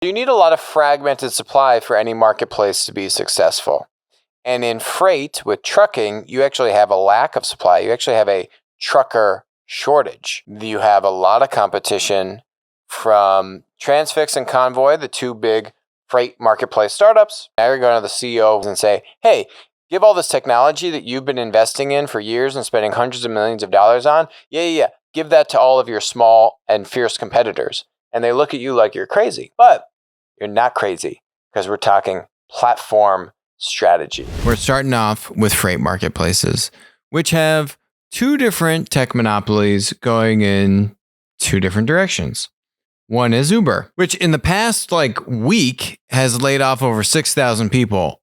You need a lot of fragmented supply for any marketplace to be successful. And in freight with trucking, you actually have a lack of supply. You actually have a trucker shortage. You have a lot of competition from Transfix and Convoy, the two big freight marketplace startups. Now you're going to the CEOs and say, hey, give all this technology that you've been investing in for years and spending hundreds of millions of dollars on. Yeah. Give that to all of your small and fierce competitors. And they look at you like you're crazy. But you're not crazy, because we're talking platform strategy. We're starting off with freight marketplaces, which have two different tech monopolies going in two different directions. One is Uber, which in the past week has laid off over 6,000 people.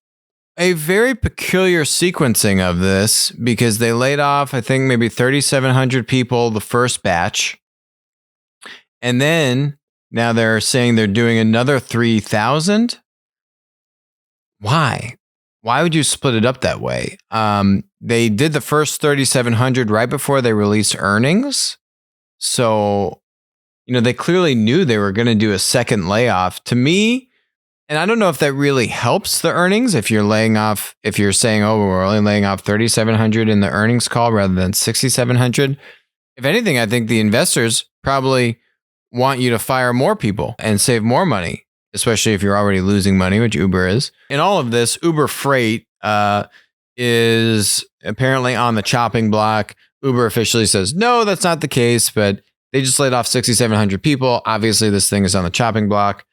A very peculiar sequencing of this, because they laid off, I think, maybe 3,700 people the first batch. And then now they're saying they're doing another 3,000. Why? Why would you split it up that way? They did the first 3,700 right before they released earnings. So, they clearly knew they were going to do a second layoff. To me, and I don't know if that really helps the earnings if you're saying, oh, we're only laying off 3,700 in the earnings call rather than 6,700. If anything, I think the investors probably want you to fire more people and save more money, especially if you're already losing money, which Uber is. In all of this, Uber Freight is apparently on the chopping block. Uber officially says, no, that's not the case, but they just laid off 6,700 people. Obviously, this thing is on the chopping block.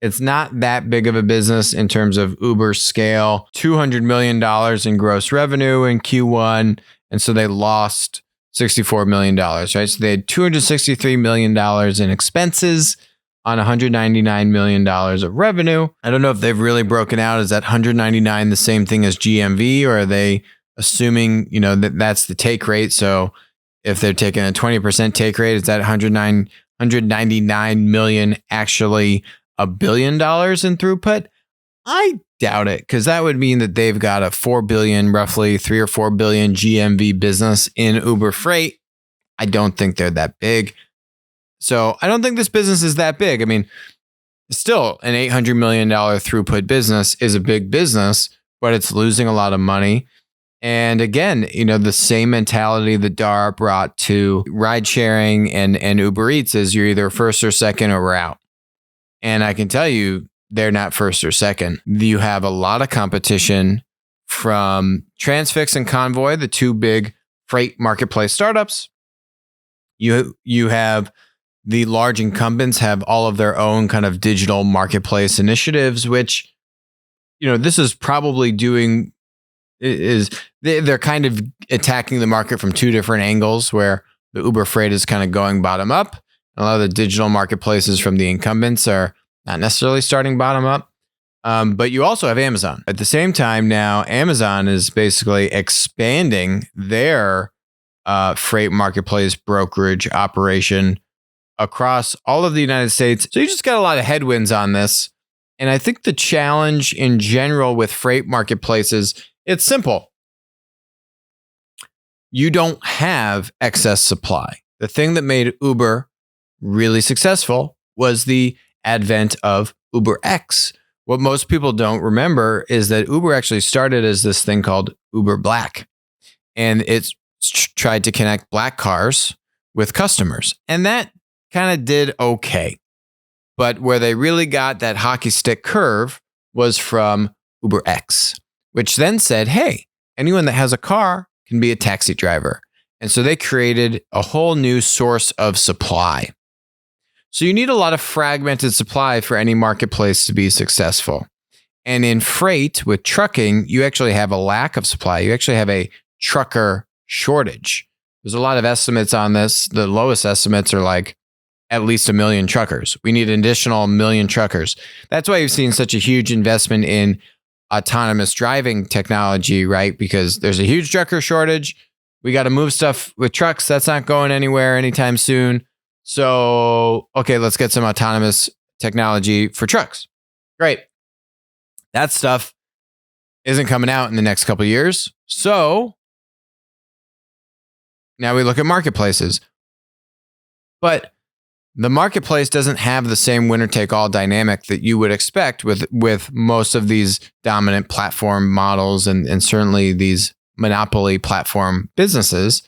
It's not that big of a business in terms of Uber's scale. $200 million in gross revenue in Q1. And so they lost $64 million, right? So they had $263 million in expenses on $199 million of revenue. I don't know if they've really broken out. Is that 199 the same thing as GMV, or are they assuming, that that's the take rate? So if they're taking a 20% take rate, is that 199 million actually $1 billion in throughput? I doubt it, because that would mean that they've got a 4 billion, roughly 3 or 4 billion GMV business in Uber Freight. I don't think they're that big. So I don't think this business is that big. I mean, still an $800 million throughput business is a big business, but it's losing a lot of money. And again, the same mentality that Dara brought to ride sharing and Uber Eats is you're either first or second or we're out. And I can tell you, they're not first or second. You have a lot of competition from Transfix and Convoy, the two big freight marketplace startups. You have the large incumbents have all of their own kind of digital marketplace initiatives, which, this is probably they're kind of attacking the market from two different angles, where the Uber Freight is kind of going bottom up. A lot of the digital marketplaces from the incumbents are not necessarily starting bottom up. But you also have Amazon. At the same time now, Amazon is basically expanding their freight marketplace brokerage operation across all of the United States. So you just got a lot of headwinds on this. And I think the challenge in general with freight marketplaces, it's simple. You don't have excess supply. The thing that made Uber really successful was the advent of UberX. What most people don't remember is that Uber actually started as this thing called Uber Black. And it's tried to connect black cars with customers. And that kind of did okay. But where they really got that hockey stick curve was from UberX, which then said, hey, anyone that has a car can be a taxi driver. And so they created a whole new source of supply. So you need a lot of fragmented supply for any marketplace to be successful. And in freight with trucking, you actually have a lack of supply. You actually have a trucker shortage. There's a lot of estimates on this. The lowest estimates are like at least 1 million truckers. We need an additional 1 million truckers. That's why you've seen such a huge investment in autonomous driving technology, right? Because there's a huge trucker shortage. We got to move stuff with trucks. That's not going anywhere anytime soon. So, okay, let's get some autonomous technology for trucks. Great. That stuff isn't coming out in the next couple of years. So now we look at marketplaces. But The marketplace doesn't have the same winner-take-all dynamic that you would expect with most of these dominant platform models and certainly these monopoly platform businesses.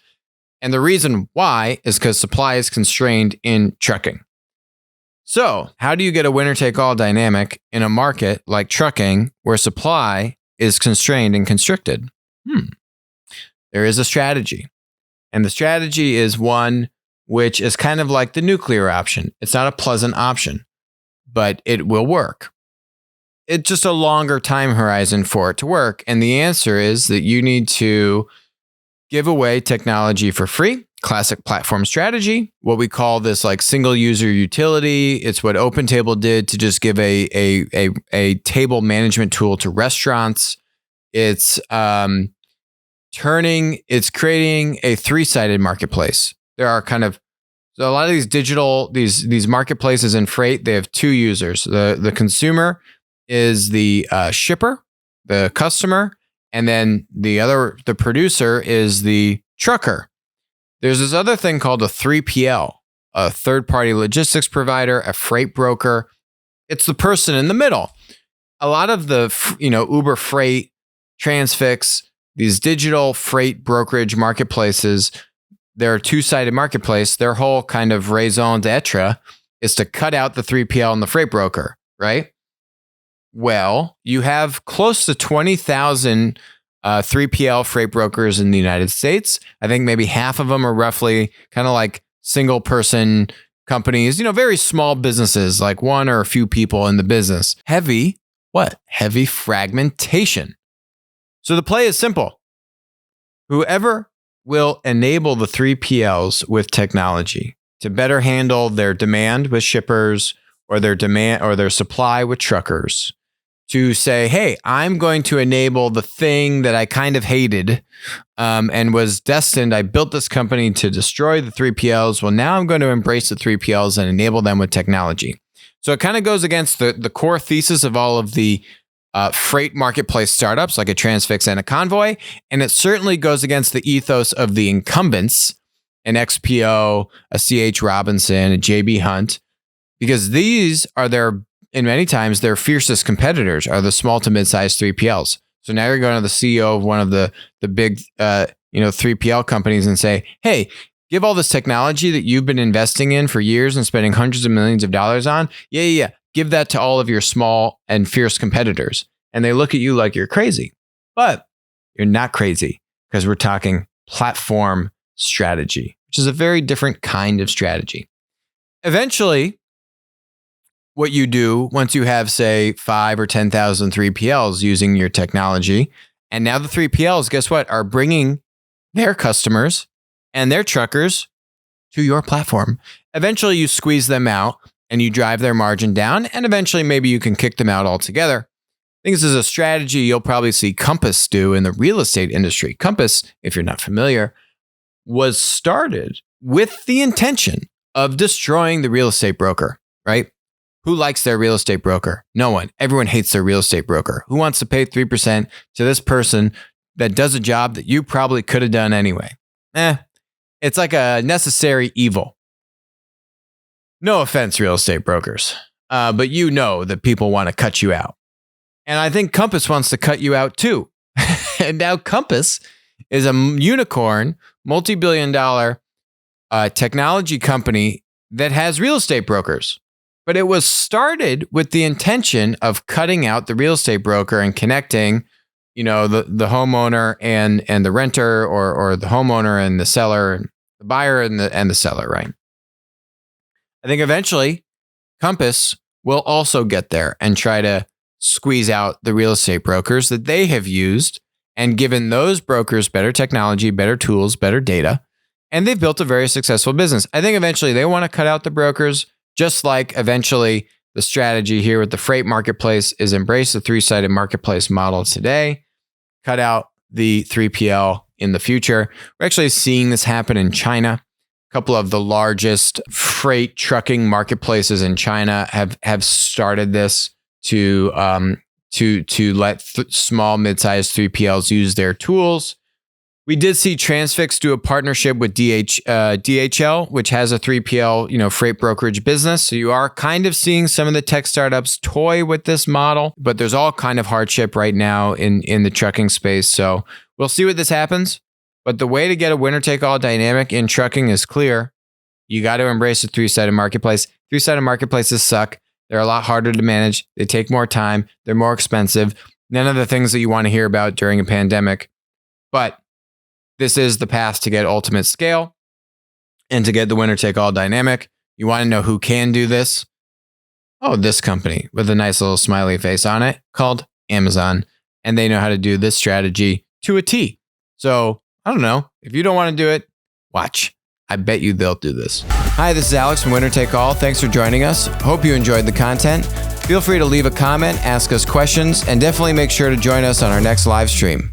And the reason why is because supply is constrained in trucking. So how do you get a winner-take-all dynamic in a market like trucking where supply is constrained and constricted? There is a strategy. And the strategy is one which is kind of like the nuclear option. It's not a pleasant option, but it will work. It's just a longer time horizon for it to work. And the answer is that you need to give away technology for free, classic platform strategy. What we call this like single user utility. It's what OpenTable did to just give a table management tool to restaurants. It's creating a three-sided marketplace. There are so a lot of these digital, these marketplaces in freight, they have two users. The consumer is the shipper, the customer, and then the producer is the trucker. There's this other thing called a 3PL, a third-party logistics provider, a freight broker. It's the person in the middle. A lot of the, Uber Freight, Transfix, these digital freight brokerage marketplaces, they're a two-sided marketplace. Their whole kind of raison d'etre is to cut out the 3PL and the freight broker, right? Well, you have close to 20,000 3PL freight brokers in the United States. I think maybe half of them are roughly kind of like single-person companies, very small businesses, like one or a few people in the business. Heavy fragmentation. So the play is simple. Whoever will enable the 3PLs with technology to better handle their demand with shippers or their supply with truckers, to say, hey, I'm going to enable the thing that I kind of hated and was destined. I built this company to destroy the 3PLs. Well, now I'm going to embrace the 3PLs and enable them with technology. So it kind of goes against the core thesis of all of the freight marketplace startups like a Transfix and a Convoy. And it certainly goes against the ethos of the incumbents, an XPO, a CH Robinson, a JB Hunt, because these are in many times, their fiercest competitors are the small to mid-sized 3PLs. So now you're going to the CEO of one of the big 3PL companies and say, hey, give all this technology that you've been investing in for years and spending hundreds of millions of dollars on. Yeah. Give that to all of your small and fierce competitors. And they look at you like you're crazy. But you're not crazy, because we're talking platform strategy, which is a very different kind of strategy. Eventually, what you do once you have, say, 5 or 10,000 3PLs using your technology, and now the 3PLs, guess what, are bringing their customers and their truckers to your platform. Eventually, you squeeze them out and you drive their margin down, and eventually maybe you can kick them out altogether. I think this is a strategy you'll probably see Compass do in the real estate industry. Compass, if you're not familiar, was started with the intention of destroying the real estate broker, right? Who likes their real estate broker? No one. Everyone hates their real estate broker. Who wants to pay 3% to this person that does a job that you probably could have done anyway? It's like a necessary evil. No offense, real estate brokers, but that people want to cut you out. And I think Compass wants to cut you out too. And now Compass is a unicorn, multi-billion-dollar technology company that has real estate brokers. But it was started with the intention of cutting out the real estate broker and connecting, the homeowner and the renter, or the homeowner and the seller, the buyer and the seller, right? I think eventually Compass will also get there and try to squeeze out the real estate brokers that they have used and given those brokers better technology, better tools, better data, and they've built a very successful business. I think eventually they want to cut out the brokers, just like eventually the strategy here with the freight marketplace is embrace the three-sided marketplace model today, cut out the 3PL in the future. We're actually seeing this happen in China. A couple of the largest freight trucking marketplaces in China have started this to let small, mid-sized 3PLs use their tools We did see Transfix do a partnership with DHL, which has a 3PL, freight brokerage business. So you are kind of seeing some of the tech startups toy with this model, but there's all kind of hardship right now in the trucking space. So we'll see what this happens. But the way to get a winner-take-all dynamic in trucking is clear. You got to embrace a three-sided marketplace. Three-sided marketplaces suck. They're a lot harder to manage. They take more time. They're more expensive. None of the things that you want to hear about during a pandemic. But this is the path to get ultimate scale and to get the winner-take-all dynamic. You want to know who can do this? Oh, this company with a nice little smiley face on it called Amazon. And they know how to do this strategy to a T. So I don't know. If you don't want to do it, watch. I bet you they'll do this. Hi, this is Alex from Winner Take All. Thanks for joining us. Hope you enjoyed the content. Feel free to leave a comment, ask us questions, and definitely make sure to join us on our next live stream.